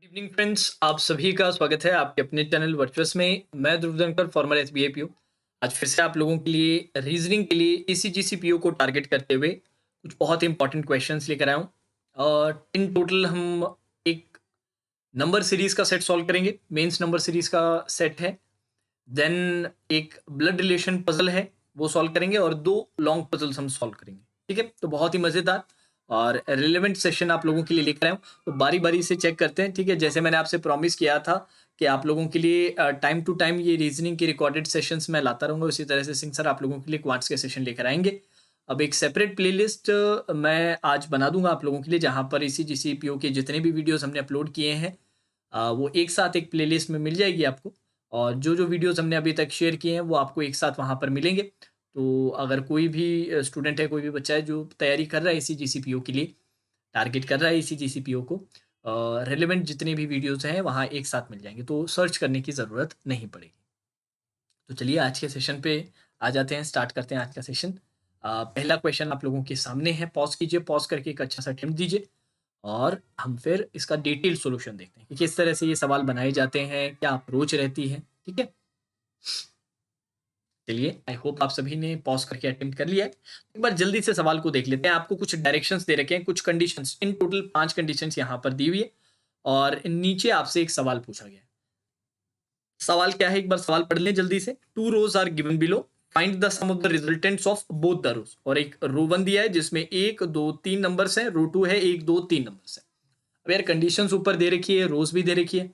Evening friends, आप सभी का स्वागत है आपके अपने चैनल वर्चुअस में। मैं ध्रुव धनखड़, फॉर्मर एसबीआई पीओ। आज फिर से आप लोगों के लिए रीजनिंग के लिए ईसीजीसी पीओ को टारगेट करते हुए कुछ बहुत ही इंपॉर्टेंट क्वेश्चंस लेकर आया हूँ। और इन टोटल हम एक नंबर सीरीज का सेट सॉल्व करेंगे। मेंस नंबर सीरीज का सेट है। देन एक ब्लड रिलेशन पजल है, वो सॉल्व करेंगे और दो लॉन्ग पजल्स हम सॉल्व करेंगे। ठीक है, तो बहुत ही मजेदार और रिलेवेंट सेशन आप लोगों के लिए लेकर आया हूँ। तो बारी बारी से चेक करते हैं। ठीक है, जैसे मैंने आपसे प्रॉमिस किया था कि आप लोगों के लिए टाइम टू टाइम ये रीजनिंग के रिकॉर्डेड सेशंस मैं लाता रहूंगा, उसी तरह से सिंह सर आप लोगों के लिए क्वांट्स के सेशन लेकर आएंगे। अब एक सेपरेट प्लेलिस्ट मैं आज बना दूंगा आप लोगों के लिए, जहां पर इसी जीसीपीओ के जितने भी वीडियोस हमने अपलोड किए हैं वो एक साथ एक प्लेलिस्ट में मिल जाएगी आपको। और जो जो वीडियोस हमने अभी तक शेयर किए हैं वो आपको एक साथ वहाँ पर मिलेंगे। तो अगर कोई भी स्टूडेंट है, कोई भी बच्चा है जो तैयारी कर रहा है इसी जीसीपीओ के लिए, टारगेट कर रहा है इसी जीसीपीओ को, रेलिवेंट जितने भी वीडियोस हैं वहाँ एक साथ मिल जाएंगे, तो सर्च करने की ज़रूरत नहीं पड़ेगी। तो चलिए आज के सेशन पे आ जाते हैं, स्टार्ट करते हैं आज का सेशन। पहला क्वेश्चन आप लोगों के सामने है। पॉज कीजिए, पॉज करके एक अच्छा सा अटेम्प्ट दीजिए और हम फिर इसका डिटेल सॉल्यूशन देखते हैं कि किस तरह से ये सवाल बनाए जाते हैं, क्या अप्रोच रहती है। ठीक है, चलिए आई होप आप सभी ने पॉज करके अटेम्प्ट कर लिया है। एक बार जल्दी से सवाल को देख लेते हैं। आपको कुछ डायरेक्शंस दे रखे हैं, कुछ कंडीशंस, इन टोटल 5 कंडीशंस यहाँ पर दी हुई है और नीचे आपसे एक सवाल पूछा गया है। सवाल क्या है, एक बार सवाल पढ़ लें जल्दी से। 2 rows are given below, find the sum of the resultants of both the rows. और एक रो 1 दिया है जिसमें 1 2 3 नंबर्स हैं, रो 2 है 1 2 3 नंबर्स हैं। अब यार कंडीशंस ऊपर दे रखी है, रोज भी दे रखी है,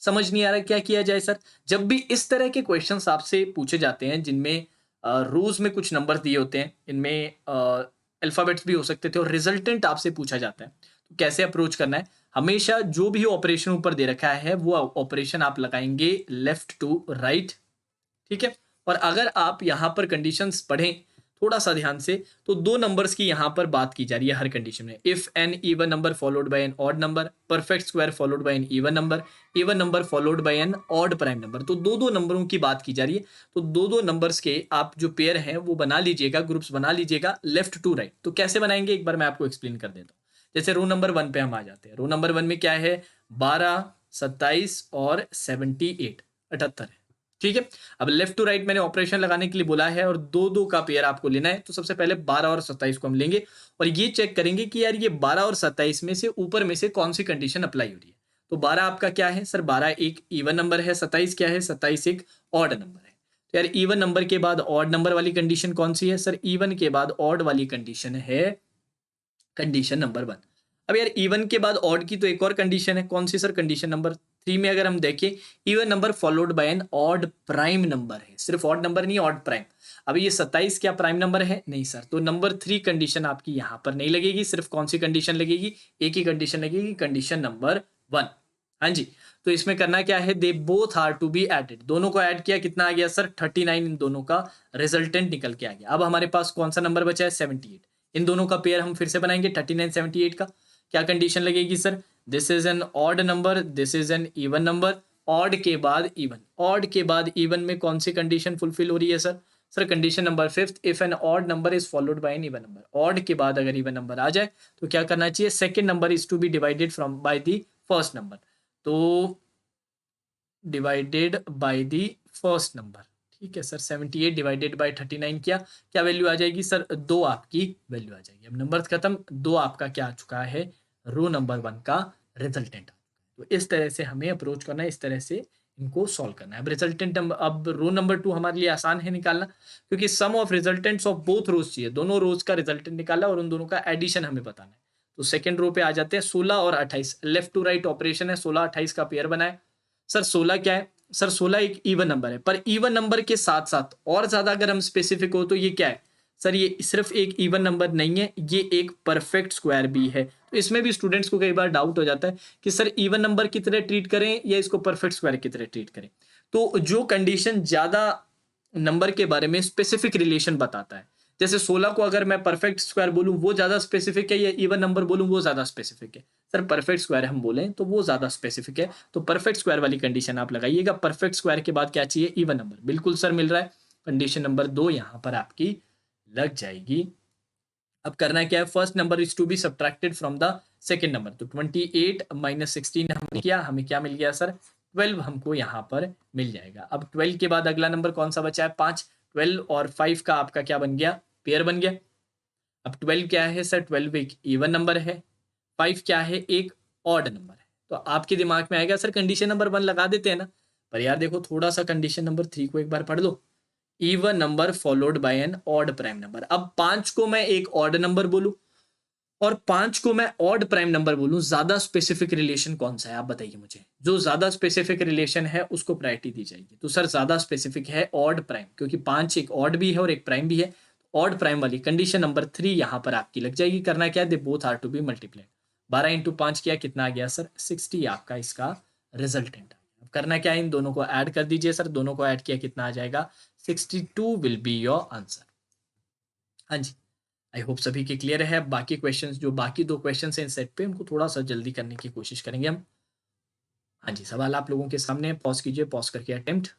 समझ नहीं आ रहा क्या किया जाए सर। जब भी इस तरह के क्वेश्चंस आपसे पूछे जाते हैं जिनमें रोज में कुछ नंबर दिए होते हैं, इनमें अल्फाबेट्स भी हो सकते थे, और रिजल्टेंट आपसे पूछा जाता है, तो कैसे अप्रोच करना है। हमेशा जो भी ऑपरेशन ऊपर दे रखा है वो ऑपरेशन आप लगाएंगे लेफ्ट टू राइट। ठीक है, और अगर आप यहां पर कंडीशंस पढ़ें थोड़ा सा ध्यान से, तो दो नंबर्स की यहां पर बात की जा रही है हर कंडीशन में। If an even number followed by an odd number, perfect square followed by an even number followed by an odd prime number, तो दो दो नंबरों की बात की जा रही है। तो दो दो नंबर्स के आप जो पेयर हैं वो बना लीजिएगा, ग्रुप्स बना लीजिएगा लेफ्ट टू राइट। तो कैसे बनाएंगे एक बार मैं आपको एक्सप्लेन कर देता हूँ। जैसे रो नंबर 1 पे हम आ जाते हैं। रो नंबर 1 में क्या है, 12 27 और 78 78 है। ठीक है, अब लेफ्ट टू राइट मैंने ऑपरेशन लगाने के लिए बोला है और दो दो का पेयर आपको लेना है। तो सबसे पहले 12 और 27 को हम लेंगे और ये चेक करेंगे कि यार ये 12 और 27 में से ऊपर में से कौन सी कंडीशन अप्लाई हो रही है। तो 12 आपका क्या है सर, 12 एक इवन नंबर है, 27 क्या है, 27 एक ऑड नंबर है। तो यार इवन नंबर के बाद ऑड नंबर वाली कंडीशन कौन सी है सर, इवन के बाद ऑड वाली कंडीशन है कंडीशन नंबर 1। अब यार इवन के बाद ऑड की तो एक और कंडीशन है, कौन सी सर, कंडीशन नंबर 3 में अगर हम देखें, even number followed by an odd prime number है। सिर्फ ऑड नंबर नहीं, ऑड प्राइम। अब ये 27 क्या प्राइम नंबर है, नहीं सर। तो नंबर 3 कंडीशन आपकी यहां पर नहीं लगेगी। सिर्फ कौन सी कंडीशन लगेगी, एक ही कंडीशन लगेगी, कंडीशन नंबर 1। हाँ जी, तो इसमें करना क्या है, they both are to be added. दोनों को ऐड किया, कितना आ गया सर, 39। इन दोनों का रिजल्टेंट निकल के आ गया। अब हमारे पास कौन सा नंबर बचा है, 78। इन दोनों का पेयर हम फिर से बनाएंगे 39 78 का। क्या कंडीशन लगेगी sir, this is an odd number, this is an even number, odd के बाद इवन, ऑड के बाद इवन में कौन सी कंडीशन फुलफिल हो रही है sir, sir condition number 5, if an odd number is followed by an even number. Odd के बाद अगर इवन नंबर आ जाए तो क्या करना चाहिए, second number is to be divided from by the first number. तो divided by the first number. ठीक है सर, 78 डिवाइडेड बाय 39 किया, क्या वैल्यू आ जाएगी सर, 2 आपकी वैल्यू आ जाएगी। अब नंबर खत्म, 2 आपका क्या आ चुका है, रो नंबर 1 का रिजल्टेंट। तो इस तरह से हमें अप्रोच करना है, इस तरह से इनको सॉल्व करना है। अब रिजल्टेंट, अब रो नंबर 2 हमारे लिए आसान है निकालना, क्योंकि सम ऑफ रिजल्टेंट्स ऑफ बोथ रोज चाहिए, दोनों रोज का रिजल्टेंट निकाला और उन दोनों का एडिशन हमें बताना है। तो सेकेंड रो पे आ जाते हैं, 16 और 28, लेफ्ट टू राइट ऑपरेशन है, 16 28 का पेयर बनाए। सर 16 क्या है सर, 16 एक इवन नंबर है, पर इवन नंबर के साथ साथ और ज्यादा अगर हम स्पेसिफिक हो तो ये क्या है सर, ये सिर्फ एक इवन नंबर नहीं है, ये एक परफेक्ट स्क्वायर भी है। तो इसमें भी स्टूडेंट्स को कई बार डाउट हो जाता है कि सर इवन नंबर की तरह ट्रीट करें या इसको परफेक्ट स्क्वायर की तरह ट्रीट करें। तो जो कंडीशन ज्यादा नंबर के बारे में स्पेसिफिक रिलेशन बताता है, जैसे 16 को अगर मैं परफेक्ट स्क्वायर बोलूं वो ज्यादा स्पेसिफिक है, या इवन नंबर बोलूं वो ज्यादा स्पेसिफिक है, सर परफेक्ट स्क्वायर हम बोलें तो वो ज्यादा स्पेसिफिक है। तो परफेक्ट स्क्वायर वाली कंडीशन आप लगाइएगा। परफेक्ट स्क्वायर के बाद क्या चाहिए, इवन नंबर। बिल्कुल सर मिल रहा है, कंडीशन नंबर 2 यहां पर आपकी लग जाएगी। अब करना क्या है, first number is to be subtracted from the second number. तो 28 माइनस 16 हमने किया, हमें क्या मिल गया सर, 12 हमको यहाँ पर मिल जाएगा। अब 12 के बाद अगला नंबर कौन सा बचा है, 5। 12 और 5 का आपका क्या बन गया, पेयर बन गया। अब 12 क्या है सर, 12 एक इवन नंबर है, 5 क्या है, एक ऑड नंबर है। तो आपके दिमाग में आएगा सर कंडीशन नंबर 1 लगा देते हैं ना, पर यार देखो थोड़ा सा कंडीशन नंबर 3 को एक बार पढ़ लो। Even number followed by an odd prime number. अब 5 को मैं एक ऑड नंबर बोलूं और 5 को मैं ऑड प्राइम नंबर बोलूं, ज्यादा स्पेसिफिक रिलेशन कौन सा है आप बताइए मुझे। जो ज्यादा स्पेसिफिक रिलेशन है उसको प्रायोरिटी दी जाएगी। तो सर ज्यादा स्पेसिफिक है ऑड प्राइम, क्योंकि 5 एक ऑड भी है और एक प्राइम भी है। ऑड प्राइम वाली कंडीशन नंबर 3 यहां पर आपकी लग जाएगी। करना क्या है, they both are to be multiplied. 12 into 5 किया, कितना आ गया सर, 60 आपका इसका रिजल्टेंट। अब करना क्या है, इन दोनों को ऐड कर दीजिए सर, दोनों को ऐड किया कितना आ जाएगा, 62 विल बी योर आंसर। हाँ जी, आई होप सभी के क्लियर है। बाकी क्वेश्चंस, जो बाकी 2 क्वेश्चंस हैं इन सेट पे, उनको थोड़ा सा जल्दी करने की कोशिश करेंगे हम। हाँ जी, सवाल आप लोगों के सामने है, पॉज कीजिए, पॉज करके अटेम्प्ट।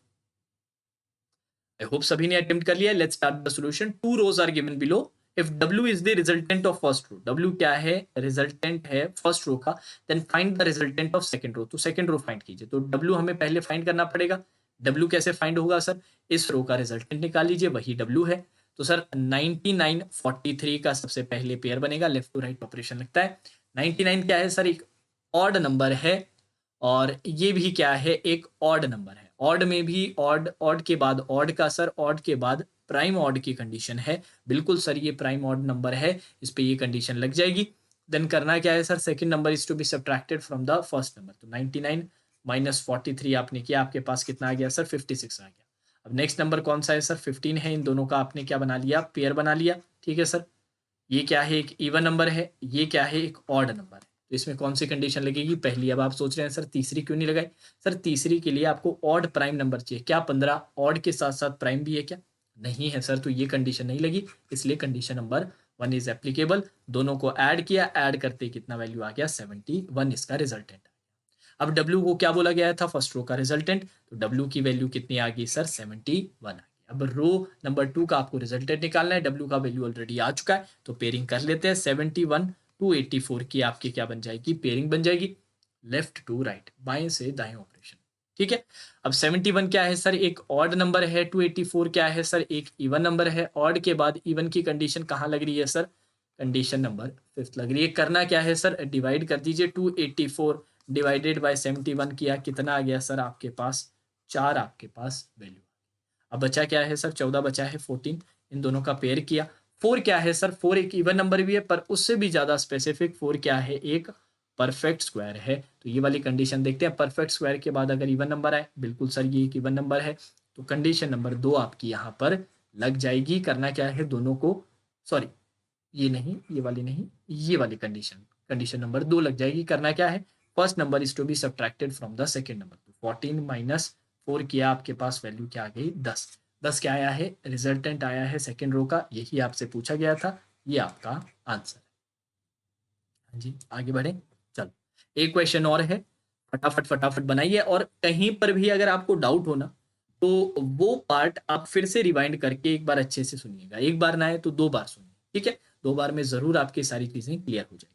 आई होप सभी ने अटेम्प्ट कर लिया। Let's start the solution. 2 rows are given below. If W is the resultant of first row, W क्या है, रिजल्टेंट है फर्स्ट रो का, then find the resultant of second row. तो second रो find कीजिए। तो W हमें पहले फाइंड करना पड़ेगा। W कैसे फाइंड होगा सर, इस रो का रिजल्टेंट निकाल लीजिए, वही W है। तो सर 99 43 का सबसे पहले पेयर बनेगा, लेफ्ट टू राइट ऑपरेशन लगता है। 99 क्या है सर, एक ऑड नंबर है, और ये भी क्या है, एक ऑड नंबर है। ऑड में भी ऑड, ऑड के बाद ऑड का सर, ऑड के बाद प्राइम ऑड की कंडीशन है। बिल्कुल सर ये प्राइम ऑड नंबर है, इस पे ये कंडीशन लग जाएगी। देन करना क्या है sir, second number is to be subtracted from the first number. तो 99 माइनस 43 आपने किया, आपके पास कितना आ गया सर, 56 आ गया। अब नेक्स्ट नंबर कौन सा है सर, 15 है। इन दोनों का आपने क्या बना लिया, पेयर बना लिया। ठीक है सर, ये क्या है, एक इवन नंबर है, ये क्या है, एक ऑड नंबर है। तो इसमें कौन सी कंडीशन लगेगी, पहली। अब आप सोच रहे हैं सर तीसरी क्यों नहीं लगाई, सर तीसरी के लिए आपको ऑड प्राइम नंबर चाहिए। क्या 15 ऑड के साथ साथ प्राइम भी है क्या, नहीं है सर, तो ये कंडीशन नहीं लगी, इसलिए कंडीशन नंबर 1 इज एप्लीकेबल। दोनों को ऐड किया, ऐड करते कितना वैल्यू आ गया, 71 इसका रिजल्टेंट। अब W को क्या बोला गया था, फर्स्ट रो का रिजल्टेंट। तो W की वैल्यू कितनी आ गई सर, 71 आ गई। अब रो नंबर 2 का आपको रिजल्टेंट निकालना है। W का वैल्यू ऑलरेडी आ चुका है, तो पेयरिंग कर लेते हैं। 71 टू 84 की आपकी क्या बन जाएगी, पेयरिंग बन जाएगी। लेफ्ट टू राइट, बाएं से दाएं ऑपरेशन। ठीक है। अब 71 क्या है सर, एक ऑड नंबर है। 284 क्या है सर, एक इवन नंबर है। ऑड के बाद इवन की कंडीशन कहाँ लग रही है सर, कंडीशन नंबर 5 लग रही है। करना क्या है सर, डिवाइड कर दीजिए। 284 डिवाइडेड बाय 71 किया, कितना आ गया सर आपके पास, 4 आपके पास वैल्यू। अब बचा क्या है सर, 14 बचा है, 14। इन दोनों का पेयर किया। 4 क्या है सर, 4 एक इवन नंबर भी है, पर उससे भी ज्यादा स्पेसिफिक 4 क्या है, एक परफेक्ट स्क्वायर है। तो ये वाली कंडीशन देखते हैं, परफेक्ट स्क्वायर के बाद अगर इवन नंबर आए, बिल्कुल सर ये एक इवन नंबर है, तो कंडीशन नंबर 2 आपकी यहाँ पर लग जाएगी। करना क्या है, दोनों को, सॉरी ये नहीं, ये वाली नहीं, ये वाली कंडीशन, कंडीशन नंबर 2 लग जाएगी। करना क्या है, first number is to be subtracted from the second number. 14 minus 4 किया, आपके पास वैल्यू क्या आ गई, 10। 10 क्या आया है, रिजल्टेंट आया है सेकेंड रो का, यही आपसे पूछा गया था, ये आपका आंसर है। हाँ जी, आगे बढ़े, चलो एक क्वेश्चन और है, फटाफट फटाफट बनाइए। और कहीं पर भी अगर आपको डाउट हो ना, तो वो पार्ट आप फिर से रिवाइंड करके एक बार अच्छे से सुनिएगा। एक बार ना है तो 2 बार सुनिए, ठीक है। 2 बार में जरूर आपकी सारी चीजें क्लियर हो जाएगी।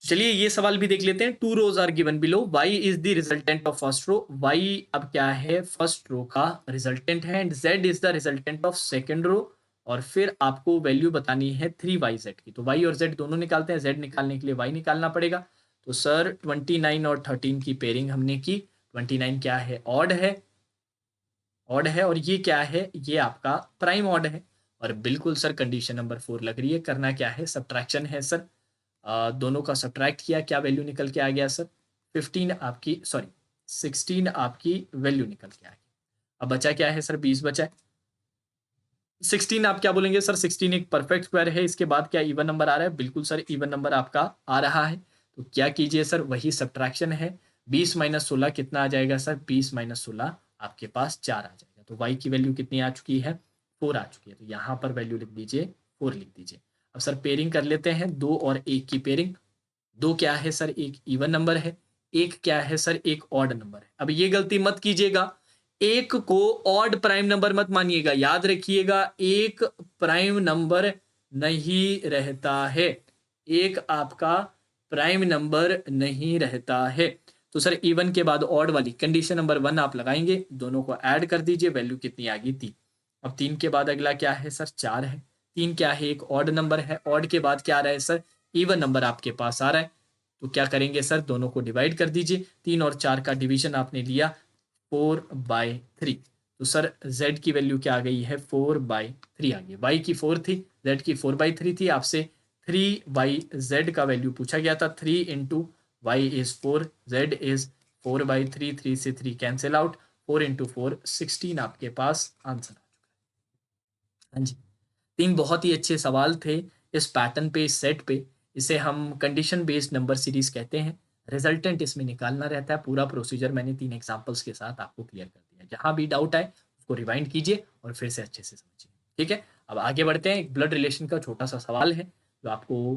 चलिए ये सवाल भी देख लेते हैं। 2 rows are given below, y is the resultant of first row. y अब क्या है, फर्स्ट रो का रिजल्टेंट है, and z is the resultant of second row. और फिर आपको वैल्यू बतानी है 3yz की। तो y और z दोनों निकालते हैं, z निकालने के लिए y निकालना पड़ेगा। तो सर 29 और 13 की पेयरिंग हमने की। 29 क्या है, ऑड है, ऑड है, और ये क्या है, ये आपका प्राइम ऑड है। और बिल्कुल सर कंडीशन नंबर 4 लग रही है। करना क्या है, सब्ट्रैक्शन है सर। दोनों का सब्ट्रैक्ट किया, क्या वैल्यू निकल के आ गया सर, 15 आपकी, सॉरी 16 आपकी वैल्यू निकल के आ गई। अब बचा क्या है सर, 20 बचा है। 16 आप क्या बोलेंगे सर, 16 एक परफेक्ट स्क्वायर है, इसके बाद क्या इवन नंबर आ रहा है, बिल्कुल सर इवन नंबर आपका आ रहा है। तो क्या कीजिए सर, वही सब्ट्रैक्शन है। 20 माइनस 16 कितना आ जाएगा सर, 20 माइनस 16 आपके पास 4 आ जाएगा। तो y की वैल्यू कितनी आ चुकी है, 4 आ चुकी है। तो यहाँ पर वैल्यू लिख दीजिए, 4 लिख दीजिए। अब सर पेयरिंग कर लेते हैं, 2 और 1 की पेयरिंग। 2 क्या है सर, एक इवन नंबर है, 1 क्या है सर, एक ऑड नंबर है। अब ये गलती मत कीजिएगा, एक को ऑड प्राइम नंबर मत मानिएगा, याद रखिएगा एक प्राइम नंबर नहीं रहता है, एक आपका प्राइम नंबर नहीं रहता है। तो सर इवन के बाद ऑड वाली कंडीशन नंबर 1 आप लगाएंगे, दोनों को ऐड कर दीजिए, वैल्यू कितनी आ गई 3। अब 3 के बाद अगला क्या है सर 4 है, 3 क्या है एक ऑड नंबर है, ऑड के बाद क्या आ रहा है सर इवन नंबर आपके पास आ रहा है। तो क्या करेंगे सर दोनों को डिवाइड कर दीजिए, 3 और 4 का डिवीजन आपने लिया 4/3। तो सर z की वैल्यू क्या आ गई है 4/3 आ गई, y की 4 थी, z की 4/3 थी, आपसे 3/z का वैल्यू पूछा गया था, 3 into y is 4, z is 4/3, 3 से 3 कैंसिल आउट, 4 इंटू 4 16 आपके पास आंसर आ चुका है। हाँ जी, 3 बहुत ही अच्छे सवाल थे इस पैटर्न पे, इस सेट पे। इसे हम कंडीशन बेस्ड नंबर सीरीज कहते हैं। रिजल्टेंट इसमें निकालना रहता है, पूरा प्रोसीजर मैंने 3 एग्जांपल्स के साथ आपको क्लियर कर दिया। जहां भी डाउट आए उसको रिवाइंड कीजिए और फिर से अच्छे से समझिए, ठीक है। अब आगे बढ़ते हैं, एक ब्लड रिलेशन का छोटा सा सवाल है जो आपको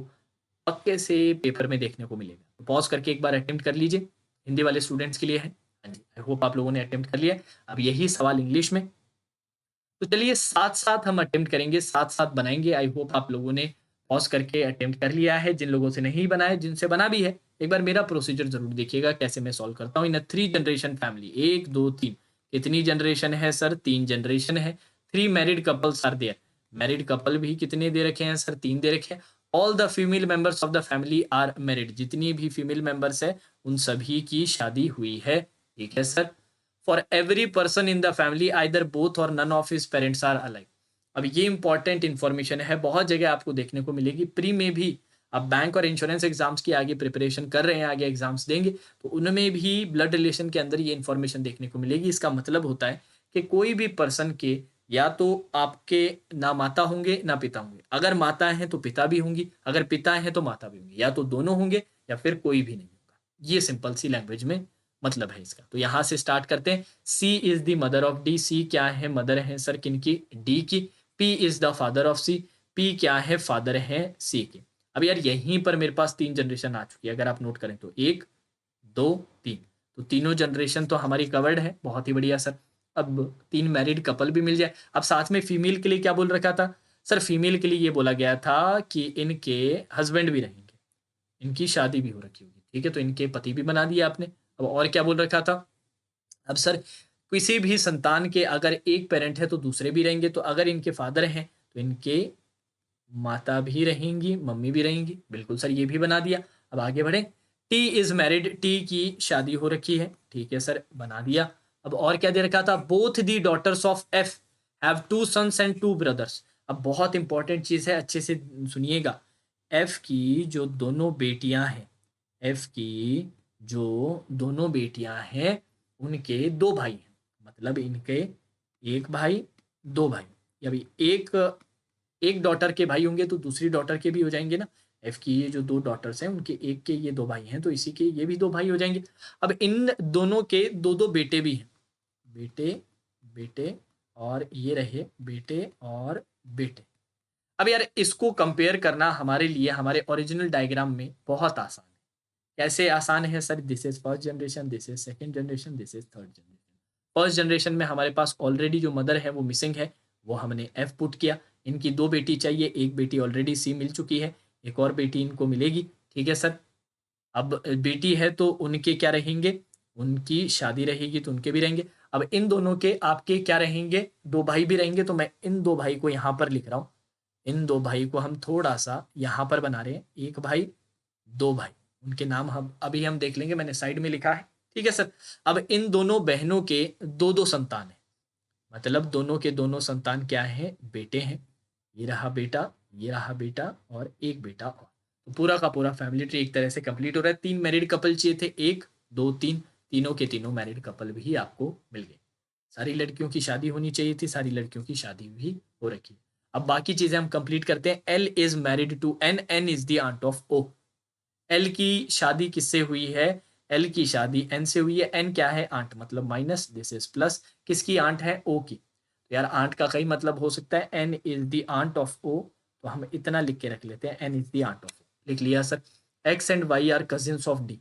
पक्के से पेपर में देखने को मिलेगा। तो पॉज करके एक बार अटेम्प्ट कर लीजिए, हिंदी वाले स्टूडेंट्स के लिए है। हाँ जी, आई होप आप लोगों ने अटेम्प्ट कर लिया। अब यही सवाल इंग्लिश में, तो चलिए साथ साथ हम अटेम्प्ट करेंगे, साथ साथ बनाएंगे। आई होप आप लोगों ने पॉज करके अटेम्प्ट कर लिया है, जिन लोगों से नहीं बनाया, जिनसे बना भी है एक बार मेरा प्रोसीजर जरूर देखिएगा कैसे मैं सॉल्व करता हूँ इन 3 जनरेशन फैमिली। 1 2 3 कितनी जनरेशन है सर 3 जनरेशन है। 3 married couples are there, married couple भी कितने दे रखे हैं सर 3 दे रखे हैं। All the female members of the family are married, जितनी भी फीमेल मेंबर्स है उन सभी की शादी हुई है, ठीक है sir. For every person in the family either both और none of his parents are alive. अब ये इंपॉर्टेंट इन्फॉर्मेशन है, बहुत जगह आपको देखने को मिलेगी, प्री में भी आप बैंक और इंश्योरेंस एग्जाम्स की आगे प्रिपरेशन कर रहे हैं, आगे एग्जाम्स देंगे तो उनमें भी ब्लड रिलेशन के अंदर ये इन्फॉर्मेशन देखने को मिलेगी। इसका मतलब होता है कि कोई भी पर्सन के या तो आपके ना माता होंगे ना पिता होंगे, अगर माता है तो पिता भी होंगी, अगर पिता है तो माता भी होंगी, या तो दोनों होंगे या फिर कोई भी नहीं होगा। ये सिंपल सी लैंग्वेज में मतलब है इसका। तो यहां से स्टार्ट करते हैं। C is the mother of D, C क्या है मदर है सर किनकी डी की। P is the father of C, P क्या है फादर है सी के। अब यार यहीं पर मेरे पास 3 जनरेशन आ चुकी है, अगर आप नोट करें तो 1 2 3, तो तीनों जनरेशन तो हमारी कवर्ड है, बहुत ही बढ़िया सर। अब 3 मैरिड कपल भी मिल जाए। अब साथ में फीमेल के लिए क्या बोल रखा था सर, फीमेल के लिए ये बोला गया था कि इनके हस्बैंड भी रहेंगे, इनकी शादी भी हो रखी होगी, ठीक है, तो इनके पति भी बना दिया आपने। अब और क्या बोल रखा था, अब सर किसी भी संतान के अगर एक पेरेंट है तो दूसरे भी रहेंगे, तो अगर इनके फादर हैं तो इनके माता भी रहेंगी, मम्मी भी रहेंगी, बिल्कुल सर ये भी बना दिया। अब आगे बढ़े, टी इज मैरिड, टी की शादी हो रखी है, ठीक है सर बना दिया। अब और क्या दे रखा था, both the daughters of F have 2 sons and 2 brothers. अब बहुत इंपॉर्टेंट चीज है, अच्छे से सुनिएगा। एफ की जो दोनों बेटियां हैं, एफ की जो दोनों बेटियां हैं उनके 2 भाई हैं, मतलब इनके एक भाई 2 भाई। अभी एक एक डॉटर के भाई होंगे तो दूसरी डॉटर के भी हो जाएंगे ना। एफ की ये जो 2 डॉटर्स हैं उनके एक के ये 2 भाई हैं, तो इसी के ये भी 2 भाई हो जाएंगे। अब इन दोनों के 2 बेटे भी हैं, बेटे बेटे और ये रहे बेटे और बेटे। अब यार इसको कंपेयर करना हमारे लिए हमारे ओरिजिनल डायग्राम में बहुत आसान है। कैसे आसान है sir, this is first generation, this is second generation, this is third generation. First generation में हमारे पास ऑलरेडी जो मदर है वो मिसिंग है, वो हमने एफ पुट किया। इनकी 2 बेटी चाहिए, एक बेटी ऑलरेडी सी मिल चुकी है, एक और बेटी इनको मिलेगी, ठीक है सर। अब बेटी है तो उनके क्या रहेंगे, उनकी शादी रहेगी तो उनके भी रहेंगे। अब इन दोनों के आपके क्या रहेंगे, 2 भाई भी रहेंगे, तो मैं इन 2 भाई को यहाँ पर लिख रहा हूँ। इन 2 भाई को हम थोड़ा सा यहाँ पर बना रहे हैं, एक भाई 2 भाई, उनके नाम हम अभी हम देख लेंगे, मैंने साइड में लिखा है, ठीक है सर। अब इन दोनों बहनों के 2 संतान है, मतलब दोनों के दोनों संतान क्या है, बेटे हैं। ये रहा बेटा, ये रहा बेटा और एक बेटा और। तो पूरा का पूरा फैमिली ट्री एक तरह से कंप्लीट हो रहा है। 3 मैरिड कपल चाहिए थे, 1 2 3, तीनों के तीनों मैरिड कपल भी आपको मिल गए। सारी लड़कियों की शादी होनी चाहिए थी, सारी लड़कियों की शादी भी हो रखी है। अब बाकी चीजें हम कंप्लीट करते हैं। L is married to N, N is the aunt of O. L की शादी किससे हुई है, एल की शादी एन से हुई है। एन क्या है, आंट, मतलब माइनस, दिस इज प्लस, किसकी आंट है, ओ की। तो यार आंट का कई मतलब हो सकता है, N is the aunt of O, तो हम इतना लिख के रख लेते हैं, N is the aunt of O, लिख लिया sir. X and Y are cousins of D,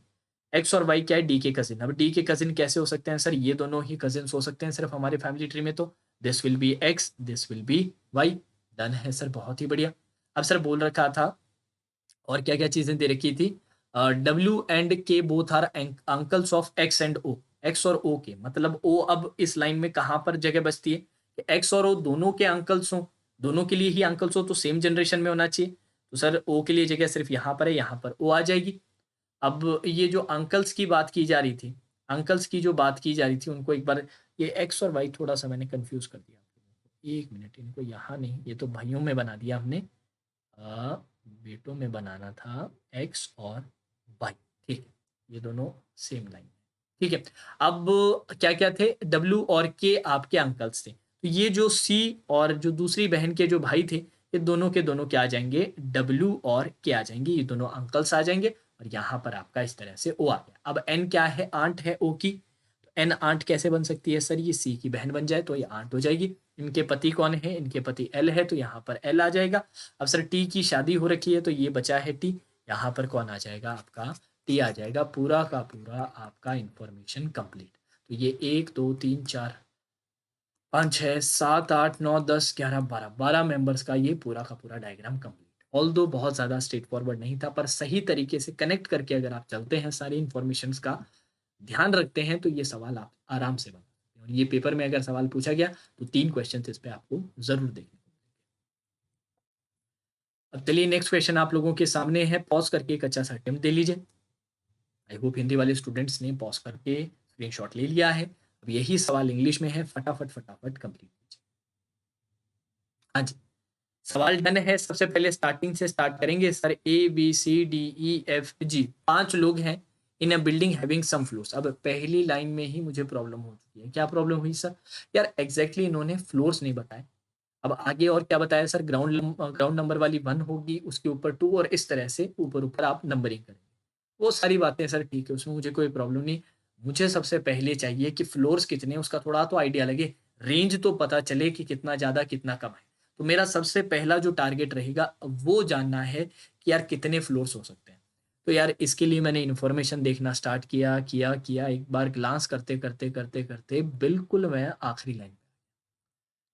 X और वाई क्या है, डी के कजिन। अब डी के कजिन कैसे हो सकते हैं सर, ये दोनों ही कजिन हो सकते हैं सिर्फ हमारे फैमिली ट्री में, तो this will be X, this will be Y. Done है सर, बहुत ही बढ़िया। अब सर बोल रखा था और क्या क्या चीजें दे रखी थी, W and K both are uncles of X and O, X और ओ के, मतलब ओ अब इस लाइन में कहां पर जगह बचती है कि एक्स और ओ दोनों के अंकल्स हो, दोनों के लिए ही अंकल्स हो तो सेम जनरेशन में होना चाहिए। तो सर ओ के लिए जगह सिर्फ यहाँ पर है, यहाँ पर ओ आ जाएगी। अब ये जो अंकल्स की बात की जा रही थी, अंकल्स की जो बात की जा रही थी उनको एक बार, ये एक्स और वाई थोड़ा सा मैंने कंफ्यूज कर दिया, एक मिनट, इनको यहाँ नहीं, ये तो भाइयों में बना दिया हमने, बेटों में बनाना था एक्स और वाई, ठीक है, ये दोनों सेम लाइन, ठीक है। अब क्या क्या थे, डब्ल्यू और के आपके अंकल्स थे, तो ये जो सी और जो दूसरी बहन के जो भाई थे, ये दोनों के दोनों क्या आ जाएंगे, डब्ल्यू और के आ जाएंगे, ये दोनों अंकल्स आ जाएंगे, और यहाँ पर आपका इस तरह से ओ आ गया। अब एन क्या है, आंट है ओ की, तो एन आंट कैसे बन सकती है सर, ये सी की बहन बन जाए तो ये आंट हो जाएगी। इनके पति कौन है, इनके पति एल है, तो यहाँ पर एल आ जाएगा। अब सर टी की शादी हो रखी है तो ये बचा है टी, यहाँ पर कौन आ जाएगा आपका, टी आ जाएगा। पूरा का पूरा आपका इंफॉर्मेशन कंप्लीट। तो ये 1 2 3 4 5 6 7 8 9 10 11 12 मेंबर्स का ये पूरा का पूरा डायग्राम कंप्लीट। ऑल दो बहुत ज़्यादा स्ट्रेट फॉरवर्ड नहीं था, पर सही तरीके से कनेक्ट करके अगर आप चलते हैं, सारी इन्फॉर्मेशन का ध्यान रखते हैं, तो ये सवाल आप आराम से बना सकते हैं। और ये पेपर में अगर सवाल पूछा गया तो 3 क्वेश्चन इस पे आपको जरूर देखने को। अब चलिए नेक्स्ट क्वेश्चन आप लोगों के सामने है, पॉज करके एक अच्छा सा अटेम्प्ट दे लीजिए। आई होप हिंदी वाले स्टूडेंट्स ने पॉज करके स्क्रीनशॉट ले लिया है। अब यही सवाल इंग्लिश में है, फटाफट फटाफट कंप्लीट कीजिए। हाँ जी, सवाल डन है। सबसे पहले स्टार्टिंग से स्टार्ट करेंगे sir. A B C D E F G, 5 लोग हैं in a building having some floors. अब पहली लाइन में ही मुझे प्रॉब्लम हो चुकी है। क्या प्रॉब्लम हुई सर, यार एग्जैक्टली इन्होंने फ्लोर्स नहीं बताए। अब आगे और क्या बताया सर, ग्राउंड नंबर वाली 1 होगी, उसके ऊपर 2, और इस तरह से ऊपर ऊपर आप नंबरिंग करेंगे। वो सारी बातें सर ठीक है, उसमें मुझे कोई प्रॉब्लम नहीं। मुझे सबसे पहले चाहिए कि फ्लोर्स कितने, उसका थोड़ा तो आइडिया लगे, रेंज तो पता चले कि कितना ज़्यादा कितना कम है। तो मेरा सबसे पहला जो टारगेट रहेगा वो जानना है कि यार कितने फ्लोर्स हो सकते हैं। तो यार इसके लिए मैंने इन्फॉर्मेशन देखना स्टार्ट किया किया किया, एक बार ग्लांस करते करते करते करते बिल्कुल मैं आखिरी line,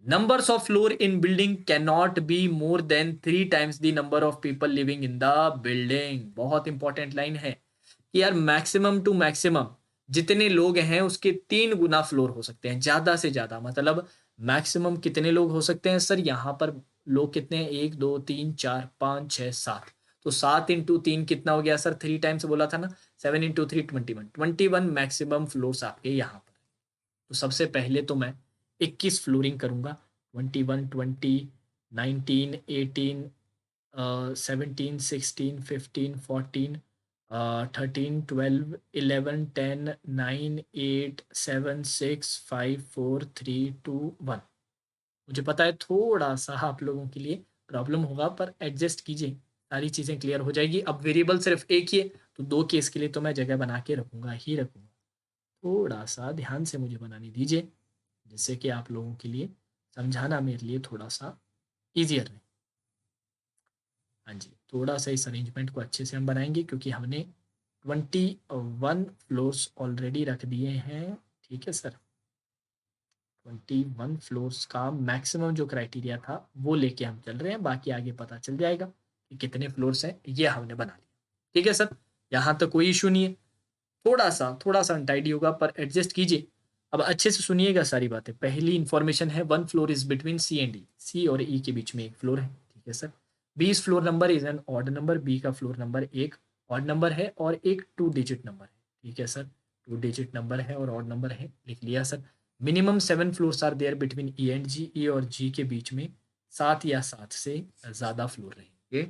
numbers of floor in building cannot be more than 3 times the number of people living in the building। बहुत इंपॉर्टेंट लाइन है कि यार मैक्सिमम टू मैक्सिमम जितने लोग हैं उसके 3 गुना फ्लोर हो सकते हैं, ज्यादा से ज्यादा। मतलब मैक्सिमम कितने लोग हो सकते हैं सर, यहाँ पर लोग कितने हैं, 1 2 3 4 5 6 7, तो 7 × 3 कितना हो गया सर, 3 टाइम्स बोला था ना, 7 × 3 21, 21 मैक्सिमम फ्लोर्स आपके यहाँ पर। तो सबसे पहले तो मैं 21 फ्लोरिंग करूंगा, 21 20 19 18 17 16 15 14 13 12 11 10 9 8 7 6 5 4 3 2 1। मुझे पता है थोड़ा सा आप लोगों के लिए प्रॉब्लम होगा, पर एडजस्ट कीजिए, सारी चीज़ें क्लियर हो जाएगी। अब वेरिएबल सिर्फ एक ही है, तो 2 केस के लिए तो मैं जगह बना के रखूंगा ही रखूंगा। थोड़ा सा ध्यान से मुझे बनाने दीजिए, जिससे कि आप लोगों के लिए समझाना मेरे लिए थोड़ा सा ईजियर रहे। हाँ जी, थोड़ा सा इस अरेंजमेंट को अच्छे से हम बनाएंगे, क्योंकि हमने 21 फ्लोर्स ऑलरेडी रख दिए हैं। ठीक है सर, 21 फ्लोर्स का मैक्सिमम जो क्राइटेरिया था वो लेके हम चल रहे हैं, बाकी आगे पता चल जाएगा कि कितने फ्लोर्स हैं, ये हमने बना लिया। ठीक है सर, यहाँ तक कोई इशू नहीं है। थोड़ा सा अनटाइडी होगा, पर एडजस्ट कीजिए। अब अच्छे से सुनिएगा सारी बातें। पहली इंफॉर्मेशन है, 1 floor is between C and E, C और ई के बीच में एक फ्लोर है। ठीक है sir, B floor number is an odd number, B का फ्लोर नंबर एक ऑड नंबर है और एक 2 डिजिट नंबर है। ठीक है सर, 2 डिजिट नंबर है और ऑड नंबर है, लिख लिया sir. Minimum 7 floors are there between E and G, E और जी के बीच में 7 या 7 से ज़्यादा फ्लोर रहेंगे।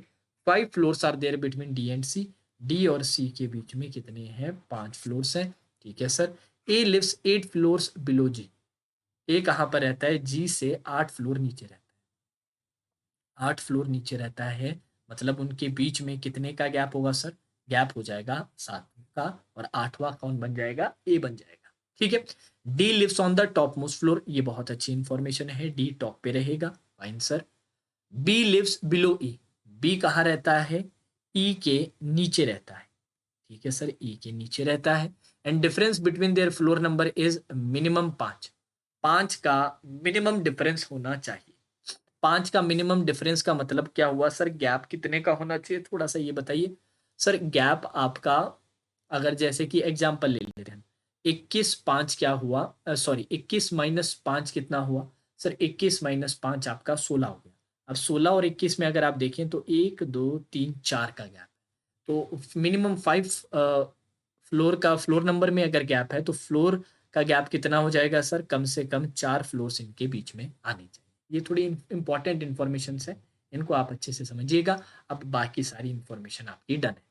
5 floors are there between D and C, D और सी के बीच में कितने हैं, 5 फ्लोर्स हैं। ठीक है सर, ए लिव्स 8 फ्लोर्स बिलो जी, ए कहाँ पर रहता है, जी से 8 फ्लोर नीचे रहता है, 8 फ्लोर नीचे रहता है। मतलब उनके बीच में कितने का गैप होगा सर, गैप हो जाएगा 7 का, और 8वां कौन बन जाएगा, ए बन जाएगा। ठीक है, D lives on the top most floor, ये बहुत अच्छी इंफॉर्मेशन है, डी टॉप पे रहेगा, fine sir. B lives below E, B कहाँ रहता है, ई के नीचे रहता है। ठीक है सर, ई के नीचे रहता है। And difference between their floor number is minimum 5, 5 का मिनिमम डिफरेंस होना चाहिए। 5 का मिनिमम डिफरेंस का मतलब क्या हुआ सर? गैप कितने का होना चाहिए, थोड़ा सा ये बताइए। सर गैप आपका, अगर जैसे कि एग्जांपल ले लेते हैं, 21 5 क्या हुआ, सॉरी 21 माइनस 5 कितना हुआ सर? 21 माइनस 5 आपका 16 हो गया। अब 16 और 21 में अगर आप देखें तो 1 2 3 4 का गैप, तो मिनिमम 5 फ्लोर नंबर में अगर गैप है तो फ्लोर का गैप कितना हो जाएगा सर? कम से कम 4 फ्लोर्स इनके बीच में आने चाहिए। ये थोड़ी इंपॉर्टेंट इन्फॉर्मेशन है, इनको आप अच्छे से समझिएगा। अब बाकी सारी इन्फॉर्मेशन आपकी डन है।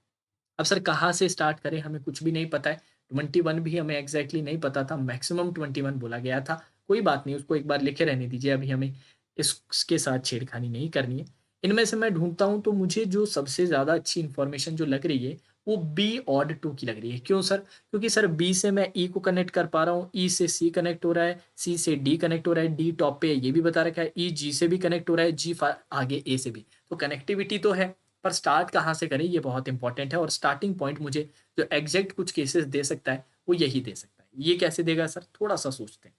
अब सर कहाँ से स्टार्ट करें, हमें कुछ भी नहीं पता है। 21 भी हमें एग्जैक्टली नहीं पता था, मैक्सिमम 21 बोला गया था। कोई बात नहीं, उसको एक बार लिखे रहने दीजिए, अभी हमें इसके साथ छेड़खानी नहीं करनी है। इनमें से मैं ढूंढता हूँ तो मुझे जो सबसे ज़्यादा अच्छी इन्फॉर्मेशन जो लग रही है वो बी ऑड 2 की लग रही है। क्यों सर? क्योंकि सर बी से मैं ई को कनेक्ट कर पा रहा हूँ, ई से सी कनेक्ट हो रहा है, सी से डी कनेक्ट हो रहा है, डी टॉप पे ये भी बता रखा है, ई जी से भी कनेक्ट हो रहा है, जी आगे ए से भी, तो कनेक्टिविटी तो है। पर स्टार्ट कहाँ से करें ये बहुत इंपॉर्टेंट है, और स्टार्टिंग पॉइंट मुझे जो एग्जैक्ट कुछ केसेस दे सकता है वो यही दे सकता है। ये कैसे देगा सर? थोड़ा सा सोचते हैं।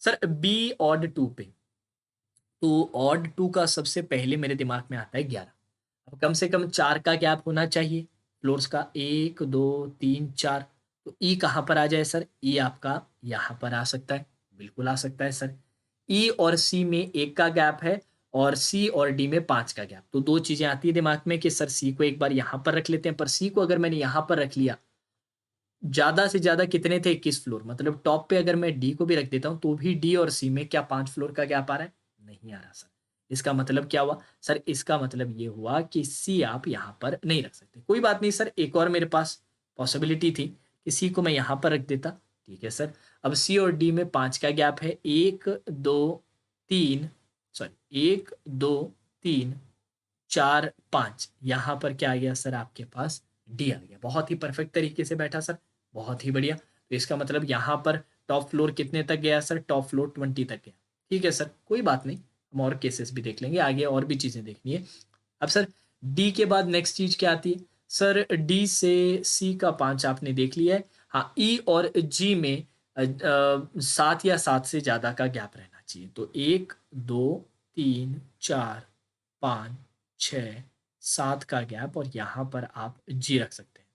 सर बी ऑड 2 पे, तो ऑड 2 का सबसे पहले मेरे दिमाग में आता है 11। अब कम से कम 4 का गैप होना चाहिए फ्लोर्स का, 1 2 3 4। तो ई कहाँ पर आ जाए सर? ई आपका यहाँ पर आ सकता है, बिल्कुल आ सकता है सर। ई और सी में 1 का गैप है, और सी और डी में 5 का गैप। तो दो चीजें आती है दिमाग में कि सर सी को एक बार यहाँ पर रख लेते हैं, पर सी को अगर मैंने यहाँ पर रख लिया, ज्यादा से ज्यादा कितने थे? 21 फ्लोर, मतलब टॉप पे अगर मैं डी को भी रख देता हूँ तो भी डी और सी में क्या 5 फ्लोर का गैप आ रहा है? नहीं आ रहा सर। इसका मतलब क्या हुआ सर? इसका मतलब ये हुआ कि सी आप यहाँ पर नहीं रख सकते। कोई बात नहीं सर, एक और मेरे पास पॉसिबिलिटी थी कि सी को मैं यहाँ पर रख देता। ठीक है सर। अब सी और डी में 5 का गैप है, 1 2 3, सॉरी 1 2 3 4 5, यहाँ पर क्या आ गया सर? आपके पास डी आ गया। बहुत ही परफेक्ट तरीके से बैठा सर, बहुत ही बढ़िया। तो इसका मतलब यहाँ पर टॉप फ्लोर कितने तक गया सर? टॉप फ्लोर 20 तक गया। ठीक है सर, कोई बात नहीं, हम और केसेस भी देख लेंगे, आगे और भी चीजें देखनी है। अब सर डी के बाद नेक्स्ट चीज क्या आती है सर? डी से सी का 5 आपने देख लिया है। हाँ, ई और जी में 7 या 7 से ज्यादा का गैप रहना चाहिए। तो 1 2 3 4 5 6 7 का गैप, और यहाँ पर आप जी रख सकते हैं।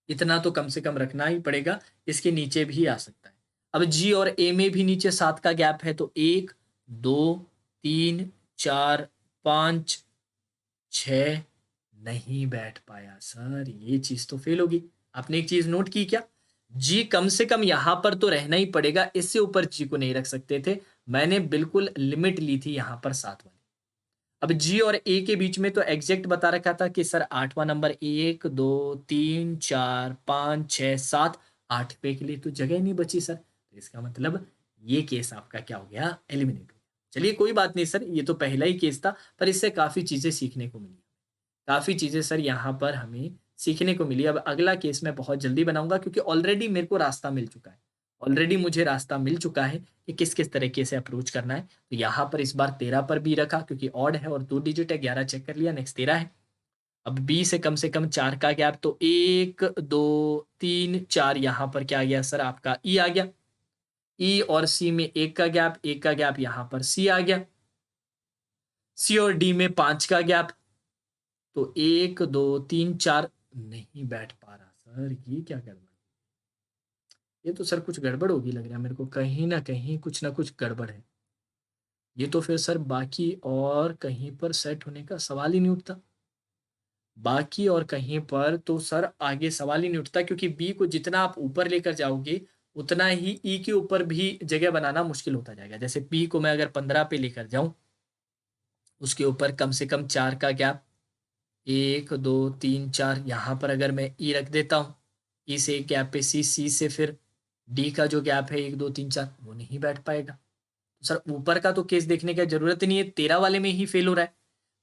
इतना तो कम से कम रखना ही पड़ेगा, इसके नीचे भी आ सकता है। अब जी और ए में भी नीचे 7 का गैप है, तो 1 2 3 4 5 6 नहीं बैठ पाया सर, ये चीज तो फेल होगी। आपने एक चीज नोट की क्या? जी कम से कम यहां पर तो रहना ही पड़ेगा, इससे ऊपर जी को नहीं रख सकते थे। मैंने बिल्कुल लिमिट ली थी यहां पर 7 वाली। अब जी और ए के बीच में तो एग्जैक्ट बता रखा था कि सर 8वां नंबर, 1 2 3 4 5 6 7, 8वें के लिए तो जगह ही नहीं बची सर। तो इसका मतलब ये केस आपका क्या हो गया? एलिमिनेट हो गया। चलिए कोई बात नहीं सर, ये तो पहला ही केस था, पर इससे काफी चीजें सीखने को मिली। काफी चीजें सर यहाँ पर हमें सीखने को मिली। अब अगला केस मैं बहुत जल्दी बनाऊंगा, क्योंकि ऑलरेडी मेरे को रास्ता मिल चुका है। ऑलरेडी मुझे रास्ता मिल चुका है कि किस किस तरीके से अप्रोच करना है। तो यहाँ पर इस बार 13 पर बी रखा, क्योंकि ऑड है और 2 डिजिट है, 11 चेक कर लिया, नेक्स्ट 13 है। अब बी से कम 4 का गैप, तो 1 2 3 4, यहाँ पर क्या आ गया सर? आपका ई आ गया। ई और सी में 1 का गैप, 1 का गैप, यहाँ पर सी आ गया। सी और डी में 5 का गैप, तो 1 2 3 4 नहीं बैठ पा रहा सर, ये क्या गड़बड़? ये तो सर कुछ गड़बड़ होगी लग रहा है मेरे को, कहीं ना कुछ गड़बड़ है। ये तो फिर सर बाकी और कहीं पर सेट होने का सवाल ही नहीं उठता। बाकी और कहीं पर तो सर आगे सवाल ही नहीं उठता, क्योंकि बी को जितना आप ऊपर लेकर जाओगे उतना ही ई के ऊपर भी जगह बनाना मुश्किल होता जाएगा। जैसे बी को मैं अगर 15 पे लेकर जाऊं, उसके ऊपर कम से कम 4 का गैप, 1 2 3 4, यहाँ पर अगर मैं ई रख देता हूँ, ई से एक गैप पे सी, सी से फिर डी का जो गैप है 1 2 3 4, वो नहीं बैठ पाएगा। तो सर ऊपर का तो केस देखने की जरूरत ही नहीं है, 13 वाले में ही फेल हो रहा है।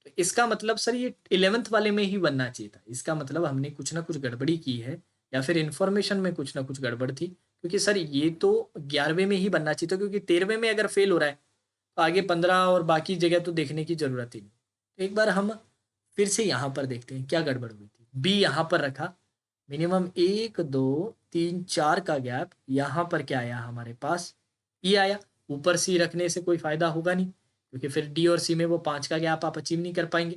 तो इसका मतलब सर ये 11th वाले में ही बनना चाहिए था। इसका मतलब हमने कुछ ना कुछ गड़बड़ी की है, या फिर इन्फॉर्मेशन में कुछ ना कुछ गड़बड़ थी, क्योंकि सर ये तो 11वें में ही बनना चाहिए था, क्योंकि 13वें में अगर फेल हो रहा है तो आगे 15 और बाकी जगह तो देखने की जरूरत ही नहीं। तो एक बार हम फिर से यहाँ पर देखते हैं क्या गड़बड़ हुई थी। बी यहाँ पर रखा, मिनिमम 1 2 3 4 का गैप, यहाँ पर क्या आया हमारे पास? ई आया। ऊपर सी रखने से कोई फायदा होगा नहीं, क्योंकि फिर डी और सी में वो 5 का गैप आप अचीव नहीं कर पाएंगे।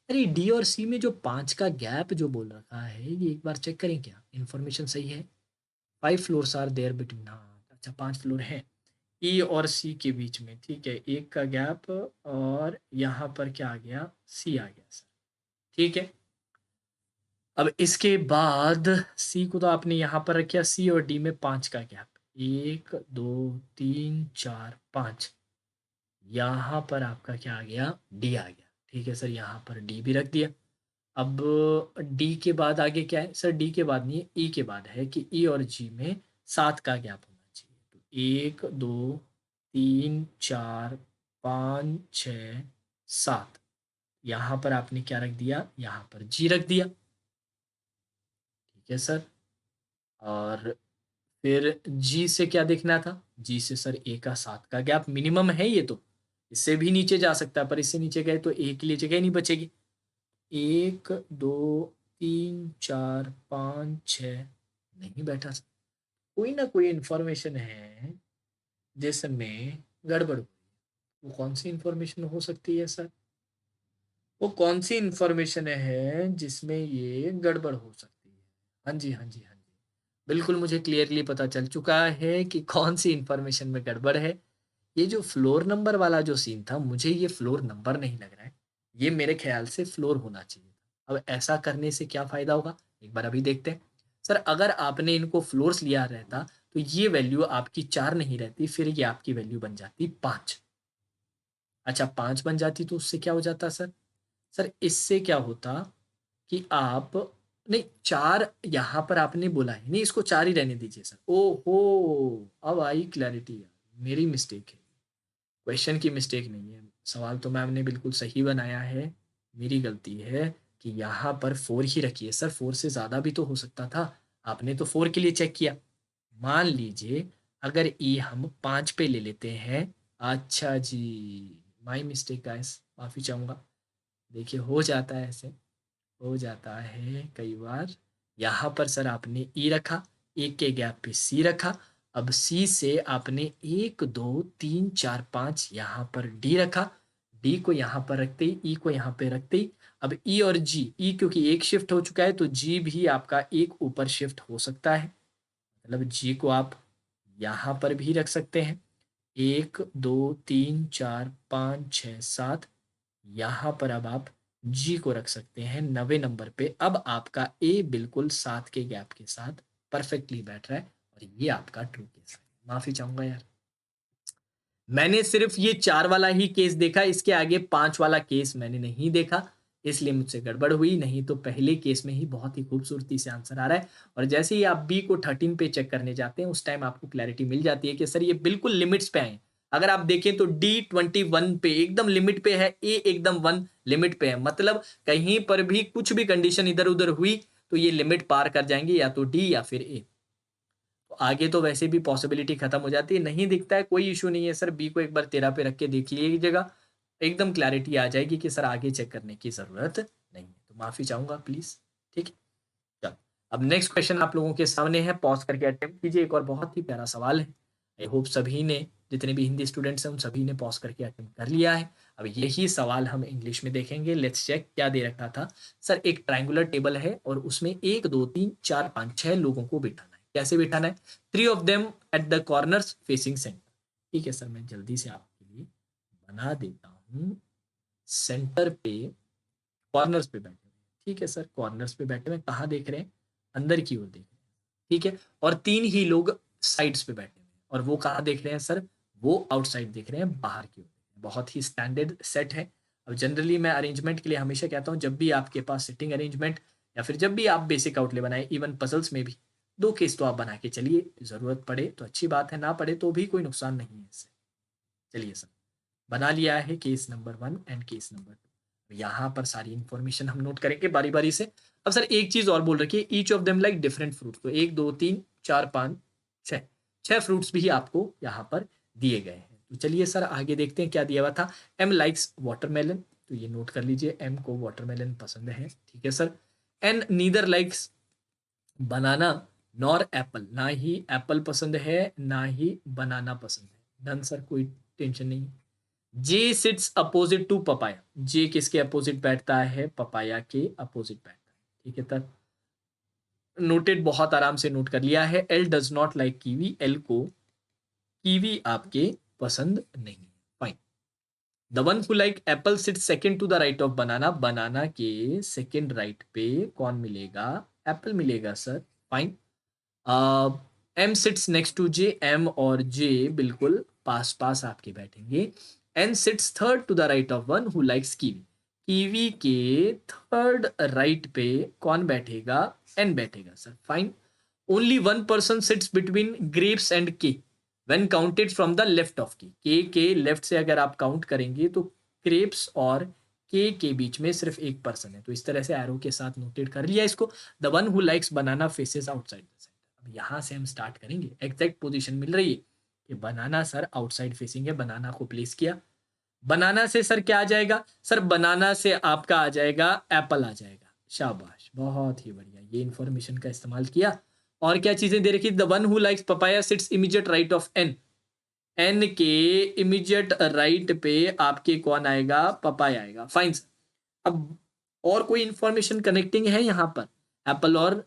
अरे डी और सी में जो 5 का गैप जो बोल रखा है, ये एक बार चेक करें क्या इन्फॉर्मेशन सही है। 5 फ्लोर्स आर देयर बिटवीन, हाँ अच्छा 5 फ्लोर है ई और सी के बीच में, ठीक है, एक का गैप और यहाँ पर क्या आ गया, सी आ गया सर, ठीक है। अब इसके बाद सी को तो आपने यहाँ पर रखा, सी और डी में 5 का गैप, 1 2 3 4 5, यहाँ पर आपका क्या आ गया, डी आ गया, ठीक है सर, यहाँ पर डी भी रख दिया। अब डी के बाद आगे क्या है सर, डी के बाद नहीं है, ई के बाद है कि ई और जी में 7 का गैप होना चाहिए। तो 1 2 3 4 5 6 7, यहाँ पर आपने क्या रख दिया, यहाँ पर जी रख दिया, ठीक है सर। और फिर जी से क्या देखना था, जी से सर ए का 7 का गैप मिनिमम है, ये तो इससे भी नीचे जा सकता है, पर इससे नीचे गए तो ए के लिए जगह नहीं बचेगी। 1 2 3 4 5 6 नहीं बैठा सर, कोई ना कोई इन्फॉर्मेशन है जिसमें गड़बड़ हुई। वो कौन सी इन्फॉर्मेशन हो सकती है सर, वो कौन सी इन्फॉर्मेशन है जिसमें ये गड़बड़ हो सकती है। हाँ जी हाँ जी हाँ जी, बिल्कुल मुझे क्लियरली पता चल चुका है कि कौन सी इन्फॉर्मेशन में गड़बड़ है। ये जो फ्लोर नंबर वाला जो सीन था, मुझे ये फ्लोर नंबर नहीं लग रहा है, ये मेरे ख्याल से फ्लोर होना चाहिए था। अब ऐसा करने से क्या फ़ायदा होगा, एक बार अभी देखते हैं। सर अगर आपने इनको फ्लोर्स लिया रहता तो ये वैल्यू आपकी 4 नहीं रहती, फिर ये आपकी वैल्यू बन जाती 5। अच्छा 5 बन जाती तो उससे क्या हो जाता सर, सर इससे क्या होता कि आप, नहीं 4 यहाँ पर आपने बोला है, नहीं इसको 4 ही रहने दीजिए सर। ओहो! अब आई क्लैरिटी यार, मेरी मिस्टेक है। क्वेश्चन की मिस्टेक नहीं है, सवाल तो मैम ने बिल्कुल सही बनाया है, मेरी गलती है कि यहाँ पर 4 ही रखी है। सर 4 से ज़्यादा भी तो हो सकता था, आपने तो 4 के लिए चेक किया। मान लीजिए अगर ई हम 5 पे ले लेते हैं, अच्छा जी, माय मिस्टेक गाइस, माफ़ी चाहूँगा। देखिए हो जाता है ऐसे, हो जाता है कई बार। यहाँ पर सर आपने ई रखा, एक के गैप पे सी रखा, अब सी से आपने 1 2 3 4 5 यहाँ पर डी रखा, डी को यहाँ पर रखते ही, ई को यहाँ पे रखते ही, अब ई और जी, ई क्योंकि एक शिफ्ट हो चुका है तो जी भी आपका एक ऊपर शिफ्ट हो सकता है, मतलब जी को आप यहाँ पर भी रख सकते हैं। 1 2 3 4 5 6 7, यहाँ पर अब आप जी को रख सकते हैं 90 नंबर पे। अब आपका ए बिल्कुल 7 के गैप के साथ परफेक्टली बैठ रहा है और ये आपका ट्रू केस है। माफ़ी चाहूँगा यार, मैंने सिर्फ ये 4 वाला ही केस देखा, इसके आगे 5 वाला केस मैंने नहीं देखा, इसलिए मुझसे गड़बड़ हुई, नहीं तो पहले केस में ही बहुत ही खूबसूरती से आंसर आ रहा है। और जैसे ही आप बी को 13 पे चेक करने जाते हैं, उस टाइम आपको क्लैरिटी मिल जाती है कि सर ये बिल्कुल लिमिट्स पे आए हैं। अगर आप देखें तो डी 21 पे एकदम लिमिट पे है, ए एकदम 1 लिमिट पे है, मतलब कहीं पर भी कुछ भी कंडीशन इधर-उधर हुई, तो ये लिमिट पार कर जाएँगे, या तो डी या फिर ए। तो आगे तो वैसे भी पॉसिबिलिटी खत्म हो जाती है, नहीं दिखता है कोई इश्यू नहीं है सर, बी को एक बार 13 पे रख के देख लीजिएगा, एकदम क्लैरिटी आ जाएगी कि सर आगे चेक करने की ज़रूरत नहीं है। तो माफ़ी चाहूँगा प्लीज़, ठीक है? चलो, अब नेक्स्ट क्वेश्चन आप लोगों के सामने है, पॉज़ करके अटेम्प्ट कीजिए, एक और बहुत ही प्यारा सवाल है। आई होप सभी ने, जितने भी हिंदी स्टूडेंट्स हैं उन सभी ने पॉज़ करके अटेम्प्ट कर लिया है। अब यही सवाल हम इंग्लिश में देखेंगे, लेट्स चेक क्या दे रखा था। सर एक ट्रायंगुलर टेबल है और उसमें 1 2 3 4 5 6 लोगों को बिठाना है। कैसे बिठाना है? 3 of them at the corners facing centre. ठीक है सर, मैं जल्दी से आपके लिए बना देता हूँ। सेंटर पे, कॉर्नर्स पे बैठे हुए हैं। ठीक है सर, कॉर्नर्स पे बैठे हुए हैं, कहाँ देख रहे हैं? अंदर की ओर देख रहे हैं। ठीक है, और 3 ही लोग साइड्स पे बैठे हुए हैं, और वो कहाँ देख रहे हैं सर? वो आउटसाइड देख रहे हैं, बाहर की ओर। बहुत ही स्टैंडर्ड सेट है। अब जनरली मैं अरेंजमेंट के लिए हमेशा कहता हूँ, जब भी आपके पास सिटिंग अरेंजमेंट या फिर जब भी आप बेसिक आउटले बनाएं, इवन पजल्स में भी 2 केस तो आप बना के चलिए, ज़रूरत पड़े तो अच्छी बात है, ना पड़े तो भी कोई नुकसान नहीं है इससे। चलिए सर, बना लिया है case number 1 and case number 2। यहाँ पर सारी इन्फॉर्मेशन हम नोट करेंगे बारी बारी से। अब सर एक चीज और बोल रखी है, each of them like different fruit, तो 1 2 3 4 5 6, 6 फ्रूट्स भी आपको यहाँ पर दिए गए हैं। तो चलिए सर आगे देखते हैं क्या दिया हुआ था। एम लाइक्स वाटरमेलन, तो ये नोट कर लीजिए, एम को वाटरमेलन पसंद है, ठीक है सर। एन नीदर लाइक्स बनाना नॉर एप्पल, ना ही एप्पल पसंद है ना ही बनाना पसंद है। डन सर, कोई टेंशन नहीं। जे सिट्स अपोजिट टू पपाया, जे किसके अपोजिट बैठता है? पपाया के अपोजिट बैठता है। ठीक है सर, नोटेड, बहुत आराम से नोट कर लिया है। L does not like kiwi, L को कीवी आपके पसंद नहीं है। Fine. The one who like apple sit second to the right of banana, banana के सेकंड राइट पे कौन मिलेगा? एप्पल मिलेगा sir. Fine. M sits next to J, M और जे बिल्कुल पास पास आपके बैठेंगे। N sits third to the right of one who likes kiwi, kiwi के थर्ड राइट पे कौन बैठेगा? एन बैठेगा sir. Fine. Only one person sits between grapes and K when counted from the left of K left से अगर आप count करेंगे तो ग्रेप्स और के बीच में सिर्फ एक पर्सन है। तो इस तरह से एरो के साथ नोटेड कर लिया इसको। The one who likes banana faces outside the centre. अब यहाँ से हम स्टार्ट करेंगे। एग्जैक्ट पोजीशन मिल रही है कि बनाना सर आउटसाइड फेसिंग है, बनाना को प्लेस किया। बनाना से सर क्या आ जाएगा? सर बनाना से आपका आ जाएगा एप्पल आ जाएगा। शाबाश, बहुत ही बढ़िया, ये इंफॉर्मेशन का इस्तेमाल किया। और क्या चीजें दे रखी? The one who likes papaya sits immediate right of N, N के इमीडिएट राइट पे आपके कौन आएगा? पपाया आएगा। Fine sir. अब और कोई इंफॉर्मेशन कनेक्टिंग है यहाँ पर एप्पल और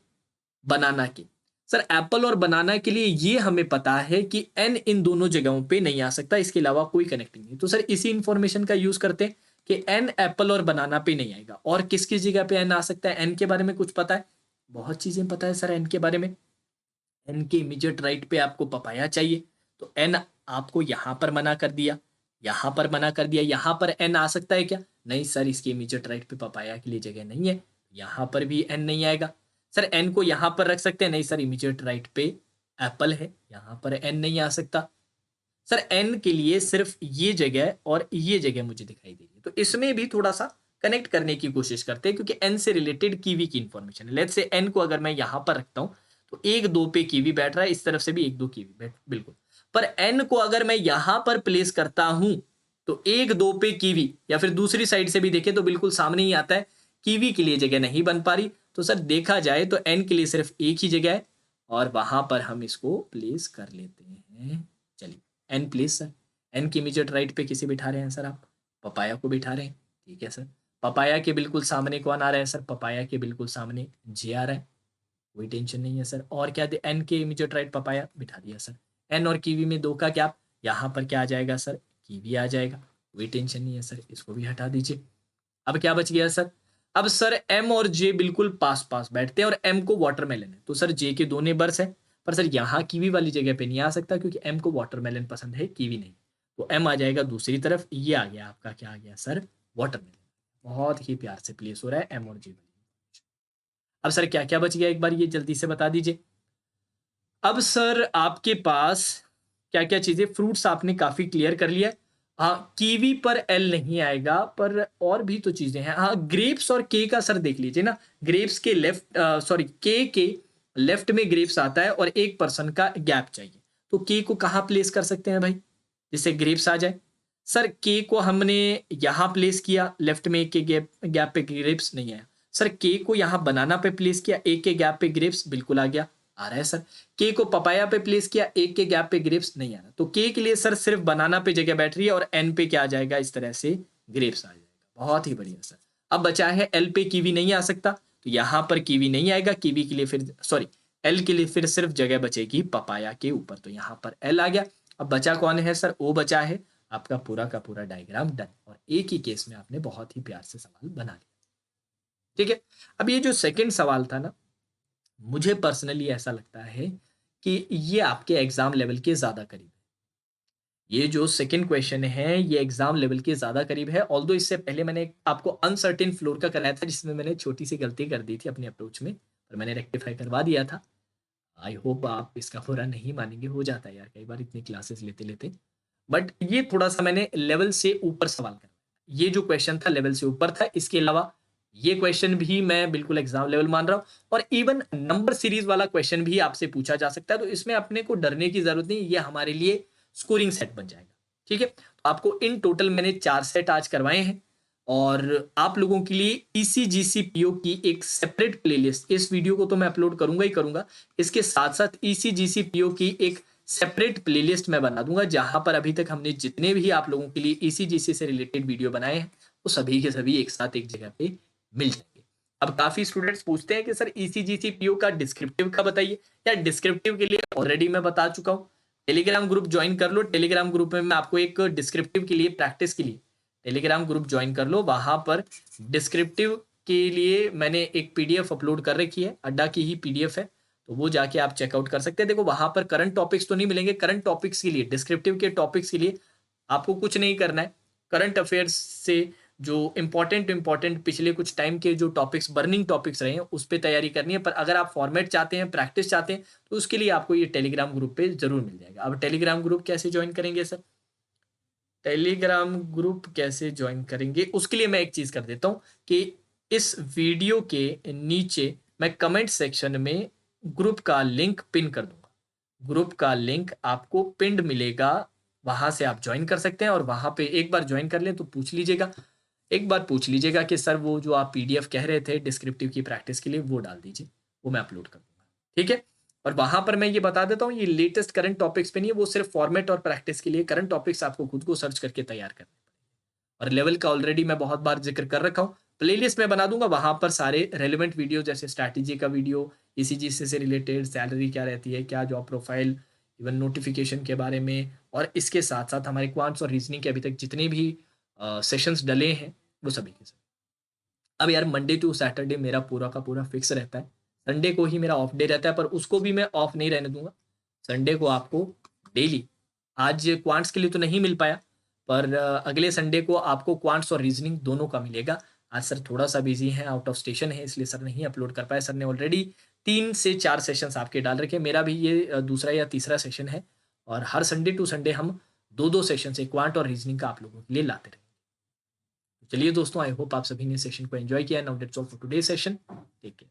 बनाना की? सर एप्पल और बनाना के लिए ये हमें पता है कि एन इन दोनों जगहों पे नहीं आ सकता, इसके अलावा कोई कनेक्टिंग नहीं। तो सर इसी इंफॉर्मेशन का यूज करते हैं कि एन एप्पल और बनाना पे नहीं आएगा। और किस किस जगह पे एन आ सकता है? एन के बारे में कुछ पता है? बहुत चीजें पता है सर एन के बारे में। एन के इमीडिएट राइट पे आपको पपाया चाहिए, तो एन आपको यहां पर मना कर दिया, यहां पर मना कर दिया। यहां पर एन आ सकता है क्या? नहीं सर, इसके इमीडिएट राइट पे पपाया के लिए जगह नहीं है, यहां पर भी एन नहीं आएगा। सर एन को यहां पर रख सकते हैं? नहीं सर, इमीडिएट राइट पे एप्पल है, यहां पर एन नहीं आ सकता। सर एन के लिए सिर्फ ये जगह और ये जगह मुझे दिखाई दे रही है, तो इसमें भी थोड़ा सा कनेक्ट करने की कोशिश करते हैं, क्योंकि एन से रिलेटेड कीवी की इंफॉर्मेशन है। लेट्स से एन को अगर मैं यहां पर रखता हूं तो एक दो पे कीवी बैठ रहा है, इस तरफ से भी एक दो कीवी बैठ, बिल्कुल। पर एन को अगर मैं यहां पर प्लेस करता हूं तो एक दो पे कीवी, या फिर दूसरी साइड से भी देखें तो बिल्कुल सामने ही आता है, कीवी के लिए जगह नहीं बन पा रही। तो सर देखा जाए तो एन के लिए सिर्फ एक ही जगह है और वहां पर हम इसको प्लेस कर लेते हैं। चलिए एन प्लेस सर, एन की इमीडिएट राइट पे किसे बिठा रहे हैं सर? आप पपाया को बिठा रहे हैं। ठीक है सर। पपाया के बिल्कुल सामने कौन आ रहा है सर? पपाया के बिल्कुल सामने जे आ रहा है, कोई टेंशन नहीं है सर। और क्या? एन के इमीडिएट राइट पपाया बिठा दिया सर। एन और कीवी में दो का गैप, यहाँ पर क्या आ जाएगा सर? कीवी आ जाएगा, कोई टेंशन नहीं है सर, इसको भी हटा दीजिए। अब क्या बच गया सर? अब सर एम और जे बिल्कुल पास पास बैठते हैं और एम को वाटरमेलन है, तो सर जे के दो नेबर्स है। पर सर यहाँ कीवी वाली जगह पे नहीं आ सकता क्योंकि एम को वाटरमेलन पसंद है, कीवी नहीं। तो एम आ जाएगा दूसरी तरफ, ये आ गया आपका, क्या आ गया सर? वाटरमेलन। बहुत ही प्यार से प्लेस हो रहा है एम और जे वाली। अब सर क्या क्या बच गया, एक बार ये जल्दी से बता दीजिए। अब सर आपके पास क्या क्या चीजें, फ्रूट्स आपने काफी क्लियर कर लिया है। हाँ, कीवी पर एल नहीं आएगा, पर और भी तो चीजें हैं। हाँ, ग्रेप्स और के का सर देख लीजिए ना, ग्रेप्स के लेफ्ट, सॉरी, के लेफ्ट में ग्रेप्स आता है और एक पर्सन का गैप चाहिए, तो के को कहाँ प्लेस कर सकते हैं भाई जिससे ग्रेप्स आ जाए? सर के को हमने यहाँ प्लेस किया, लेफ्ट में एक के गैप गैप पे ग्रेप्स नहीं आया। सर के को यहाँ बनाना पे प्लेस किया, एक के गैप पे ग्रेप्स बिल्कुल आ गया, आ रहा है सर। के को पपाया पे प्लेस किया, एक के गैप पे ग्रेप्स नहीं आ रहा, तो के लिए सर सिर्फ बनाना पे जगह बैठ रही है और एन पे क्या आ जाएगा? इस तरह से ग्रेप्स आ जाएगा। बहुत ही बढ़िया सर। अब बचा है एल पे कीवी नहीं आ सकता, तो यहां पर कीवी नहीं आएगा, कीवी के लिए फिर, सॉरी, एल के लिए फिर सिर्फ जगह बचेगी पपाया के ऊपर, तो यहां पर एल आ गया। अब बचा कौन है सर? ओ बचा है। आपका पूरा का पूरा डायग्राम डन, और एक ही केस में आपने बहुत ही प्यार से सवाल बना लिया। ठीक है। अब ये जो सेकंड सवाल था ना, मुझे पर्सनली ऐसा लगता है कि ये आपके एग्जाम लेवल के ज्यादा करीब है। ये जो सेकंड क्वेश्चन है ये एग्जाम लेवल के ज्यादा करीब है। ऑल्दो इससे पहले मैंने आपको अनसर्टेन फ्लोर का कराया था जिसमें मैंने छोटी सी गलती कर दी थी अपनी अप्रोच में, पर मैंने रेक्टिफाई करवा दिया था। आई होप आप इसका बुरा नहीं मानेंगे, हो जाता है यार कई बार इतनी क्लासेस लेते लेते। बट ये थोड़ा सा मैंने लेवल से ऊपर सवाल कर, ये जो क्वेश्चन था लेवल से ऊपर था। इसके अलावा ये क्वेश्चन भी मैं बिल्कुल एग्जाम लेवल मान रहा हूँ, और इवन नंबर सीरीज वाला क्वेश्चन भी आपसे पूछा जा सकता है, तो इसमें अपने को डरने की जरूरत नहीं, ये हमारे लिए स्कोरिंग सेट बन जाएगा। ठीक है, तो आपको इन टोटल मैंने 4 सेट आज करवाए हैं, और आप लोगों के लिए ईसीजीसी पीओ की एक सेपरेट प्लेलिस्ट, इस वीडियो को तो मैं अपलोड करूंगा ही करूंगा, इसके साथ साथ ईसीजीसी पीओ की एक सेपरेट प्लेलिस्ट मैं बना दूंगा, जहां पर अभी तक हमने जितने भी आप लोगों के लिए ईसीजीसी से रिलेटेड वीडियो बनाए हैं वो सभी के सभी एक साथ एक जगह पे मिल जाएंगे। अब काफी स्टूडेंट्स पूछते हैं कि सर ईसीजीसी पीओ का डिस्क्रिप्टिव का बताइए। या डिस्क्रिप्टिव के लिए ऑलरेडी मैं बता चुका हूँ, टेलीग्राम ग्रुप ज्वाइन कर लो। टेलीग्राम ग्रुप में मैं आपको एक डिस्क्रिप्टिव के लिए, प्रैक्टिस के लिए टेलीग्राम ग्रुप ज्वाइन कर लो। वहां पर डिस्क्रिप्टिव के लिए मैंने एक पीडीएफ अपलोड कर रखी है, अड्डा की ही पीडीएफ है, तो वो जाके आप चेकआउट कर सकते हैं। देखो वहां पर करंट टॉपिक्स तो नहीं मिलेंगे, करंट टॉपिक्स के लिए, डिस्क्रिप्टिव के टॉपिक्स के लिए आपको कुछ नहीं करना है। करंट अफेयर्स से जो इंपॉर्टेंट पिछले कुछ टाइम के जो टॉपिक्स, बर्निंग टॉपिक्स रहे हैं, उस पर तैयारी करनी है। पर अगर आप फॉर्मेट चाहते हैं, प्रैक्टिस चाहते हैं, तो उसके लिए आपको ये टेलीग्राम ग्रुप पे जरूर मिल जाएगा। अब टेलीग्राम ग्रुप कैसे ज्वाइन करेंगे सर? टेलीग्राम ग्रुप कैसे ज्वाइन करेंगे उसके लिए मैं एक चीज कर देता हूं कि इस वीडियो के नीचे मैं कमेंट सेक्शन में ग्रुप का लिंक पिन कर दूंगा। ग्रुप का लिंक आपको पिंड मिलेगा, वहां से आप ज्वाइन कर सकते हैं। और वहां पे एक बार ज्वाइन कर लें तो पूछ लीजिएगा, एक बार पूछ लीजिएगा कि सर वो जो आप पीडीएफ कह रहे थे डिस्क्रिप्टिव की प्रैक्टिस के लिए, वो डाल दीजिए, वो मैं अपलोड कर दूंगा। ठीक है। और वहां पर मैं ये बता देता हूँ, ये लेटेस्ट करंट टॉपिक्स पे नहीं है, वो सिर्फ फॉर्मेट और प्रैक्टिस के लिए। करंट टॉपिक्स आपको खुद को सर्च करके तैयार करने पड़ेंगे। और लेवल का ऑलरेडी मैं बहुत बार जिक्र कर रखा हूँ, प्लेलिस्ट में बना दूंगा, वहां पर सारे रेलिवेंट वीडियो, जैसे स्ट्रैटेजी का वीडियो, ईसीजीसी से रिलेटेड, सैलरी क्या रहती है, क्या जॉब प्रोफाइल, इवन नोटिफिकेशन के बारे में, और इसके साथ साथ हमारे क्वांट्स और रीजनिंग के अभी तक जितने भी सेशंस डले हैं वो सभी के सभी। अब यार मंडे टू सैटरडे मेरा पूरा का पूरा फिक्स रहता है, संडे को ही मेरा ऑफ डे रहता है, पर उसको भी मैं ऑफ नहीं रहने दूंगा। संडे को आपको डेली, आज क्वांट्स के लिए तो नहीं मिल पाया, पर अगले संडे को आपको क्वांट्स और रीजनिंग दोनों का मिलेगा। आज सर थोड़ा सा बिजी है, आउट ऑफ स्टेशन है, इसलिए सर नहीं अपलोड कर पाए। सर ने ऑलरेडी 3 से 4 सेशंस आपके डाल रखे हैं, मेरा भी ये दूसरा या तीसरा सेशन है। और हर संडे टू संडे हम 2-2 सेशन से क्वांट और रीजनिंग का आप लोगों के लिए लाते रहेंगे। चलिए दोस्तों, आई होप आप सभी ने सेशन को एंजॉय किया। Now that's all for today session. Take care.